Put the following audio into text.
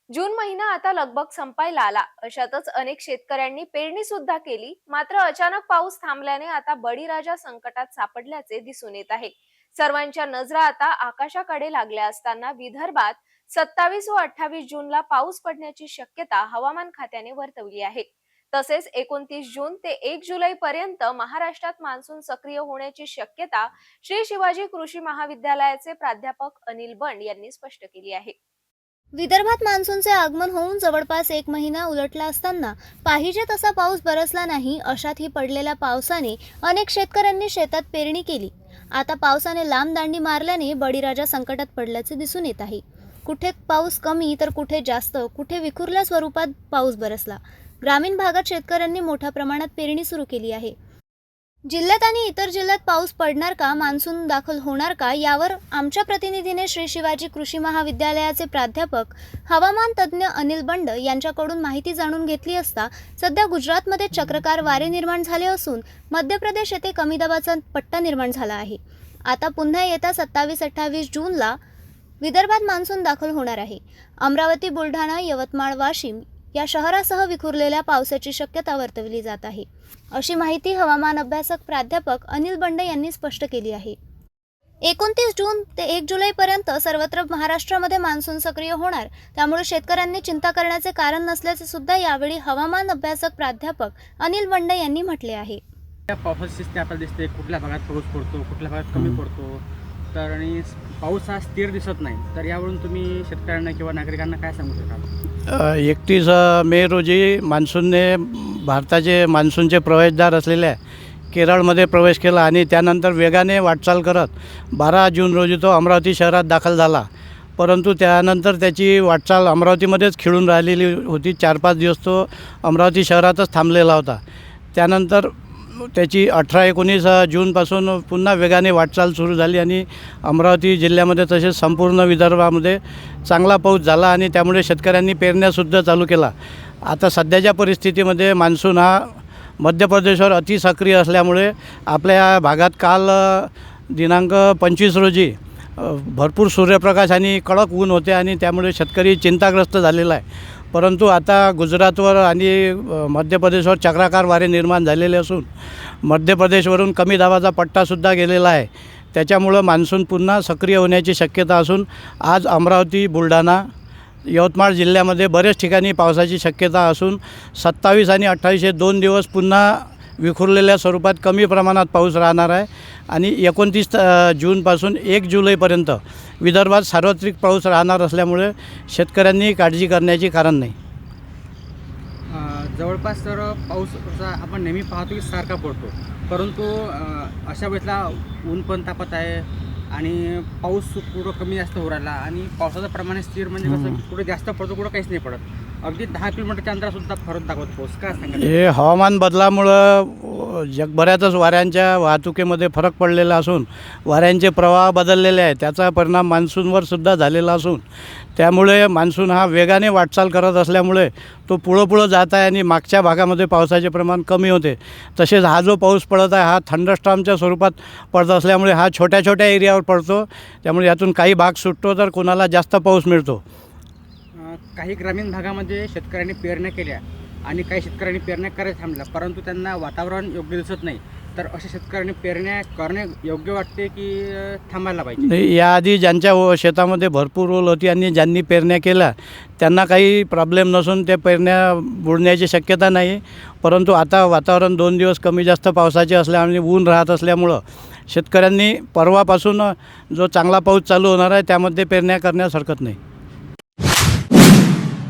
जून महिना आता लगभग संपायला आला. अशातच अनेक शेतकऱ्यांनी पेरणी सुद्धा केली. मात्र अचानक पाऊस थांबल्याने आता बळीराजा संकटात सापडल्याचे दिसून येत आहे. सर्वांच्या नजरा आता आकाशाकडे लागल्या असताना विदर्भात 27 व 28 जूनला पाऊस पडण्याची शक्यता हवामान खात्याने वर्तवली आहे. तसेच 29 जून ते 1 जुलै पर्यंत महाराष्ट्रात मान्सून सक्रिय होण्याची शक्यता श्री शिवाजी कृषी महाविद्यालयाचे प्राध्यापक अनिल बंड यांनी स्पष्ट केली आहे. विदर्भात मान्सूनचे आगमन होऊन जवळपास 1 महिना उलटला असताना पाहिजे तसा पाऊस बरसला नाही. अशातही पडलेल्या पावसाने अनेक शेतकऱ्यांनी शेतात पेरणी केली. आता पावसाने लांब दांडी मारल्याने बळीराजा संकटात पडल्याचे दिसून येत आहे. कुठे पाऊस कमी तर कुठे जास्त, कुठे विखुरल्या स्वरूपात पाऊस बरसला. ग्रामीण भागात शेतकऱ्यांनी मोठ्या प्रमाणात पेरणी सुरू केली आहे. जिल्ह्यात आणि इतर जिल्ह्यात पाऊस पडणार का, मान्सून दाखल होणार का, यावर आमच्या प्रतिनिधीने श्री शिवाजी कृषी महाविद्यालयाचे प्राध्यापक हवामान तज्ज्ञ अनिल बंड यांच्याकडून माहिती जाणून घेतली असता सध्या गुजरातमध्ये चक्रकार वारे निर्माण झाले असून मध्य प्रदेश येथे कमी दाबाचा पट्टा निर्माण झाला आहे. आता पुन्हा येत्या 27-28 जूनला विदर्भात मान्सून दाखल होणार आहे. अमरावती, बुलढाणा, यवतमाळ, वाशिम या शहरासह विखुरलेल्या पावसाची शक्यता वर्तवली जात आहे, अशी माहिती हवामान अभ्यासक प्राध्यापक अनिल बंड यांनी स्पष्ट केली आहे. 29 जून ते 1 जुलैपर्यंत सर्वत्र महाराष्ट्रामध्ये मान्सून सक्रिय होणार, त्यामुळे शेतकऱ्यांनी चिंता करण्याचे कारण नसल्याचे सुद्धा यावेळी हवामान अभ्यासक प्राध्यापक अनिल बंड यांनी म्हटले आहे. त्या पावसाची स्थिती आपल्याला दिसते, कुठल्या भागात पाऊस पडतो, कुठल्या भागात कमी पडतो, तर आणि पाऊस हा स्थिर दिसत नाही. तर यावरून तुम्ही शेतकऱ्यांना किंवा नागरिकांना काय सांगू शकाल? 31 मे रोजी मान्सूनने भारताचे मान्सूनचे प्रवेशद्वार असलेल्या केरळमध्ये प्रवेश केला आणि त्यानंतर वेगाने वाटचाल करत 12 जून रोजी तो अमरावती शहरात दाखल झाला. परंतु त्यानंतर त्याची वाटचाल अमरावतीमध्येच खिळून राहिलेली होती. 4-5 दिवस तो अमरावती शहरातच थांबलेला होता. त्यानंतर त्याची 18-19 जूनपासून पुन्हा वेगाने वाटचाल सुरू झाली आणि अमरावती जिल्ह्यामध्ये तसेच संपूर्ण विदर्भामध्ये चांगला पाऊस झाला आणि त्यामुळे शेतकऱ्यांनी पेरण्यासुद्धा चालू केला. आता सध्याच्या परिस्थितीमध्ये मान्सून हा मध्य प्रदेशवर अतिसक्रिय असल्यामुळे आपल्या भागात काल दिनांक 25 रोजी भरपूर सूर्यप्रकाश आणि कडक ऊन होते आणि त्यामुळे शेतकरी चिंताग्रस्त झालेला आहे. परंतु आता गुजरातवर आणि मध्य प्रदेशवर चक्राकार वारे निर्माण झालेले असून मध्य प्रदेशवरून कमी दाबाचा पट्टासुद्धा गेलेला आहे. त्याच्यामुळं मान्सून पुन्हा सक्रिय होण्याची शक्यता असून आज अमरावती, बुलढाणा, यवतमाळ जिल्ह्यामध्ये बरेच ठिकाणी पावसाची शक्यता असून 27 आणि 28 हे 2 दिवस पुन्हा विखुरलेल्या स्वरूपात कमी प्रमाणात पाऊस राहणार आहे आणि 29 जूनपासून 1 जुलैपर्यंत विदर्भात सार्वत्रिक पाऊस राहणार असल्यामुळे शेतकऱ्यांनी काळजी करण्याची कारण नाही. जवळपास तर पाऊस आपण नेहमी पाहतो की सारखा पडतो, परंतु अशा वेळेला ऊन पण तापत आहे आणि पाऊस कुठं कमी जास्त हो राहिला आणि पावसाचं प्रमाण स्थिर म्हणजे कसं कुठं जास्त पडतो, कुठं काहीच नाही पडत. अगदी 10 किलोमीटरच्या अंतरासुद्धा फरक दाखवत पाऊस. काय सांगा? हे हवामान बदलामुळं जगभरातच वाऱ्यांच्या वाहतुकीमध्ये फरक पडलेला असून वाऱ्यांचे प्रवाह बदललेले आहेत. त्याचा परिणाम मान्सूनवर सुद्धा झालेला असून त्यामुळे मान्सून हा वेगाने वाटचाल करत असल्यामुळे तो पुढं जात आहे आणि मागच्या भागामध्ये पावसाचे प्रमाण कमी होते. तसेच हा जो पाऊस पडत आहे हा थंडरस्टॉर्मच्या स्वरूपात पडत असल्यामुळे हा छोट्या छोट्या एरियावर पडतो. त्यामुळे यातून काही भाग सुटतो तर कोणाला जास्त पाऊस मिळतो. काही ग्रामीण भागामध्ये शेतकऱ्यांनी पेरण्या केल्या आणि काही शेतकऱ्यांनी पेरण्या करायला थांबल्या, परंतु त्यांना वातावरण योग्य दिसत नाही. तर अशा शेतकऱ्यांनी पेरण्या करणे योग्य वाटते की थांबायला पाहिजे? याआधी ज्यांच्या शेतामध्ये भरपूर ओल होती आणि ज्यांनी पेरण्या केल्या त्यांना काही प्रॉब्लेम नसून त्या पेरण्या बुडण्याची शक्यता नाही. परंतु आता वातावरण 2 दिवस कमी जास्त पावसाचे असल्यामुळे ऊन राहत असल्यामुळं शेतकऱ्यांनी परवापासून जो चांगला पाऊस चालू होणार आहे त्यामध्ये पेरण्या करण्यास हरकत नाही.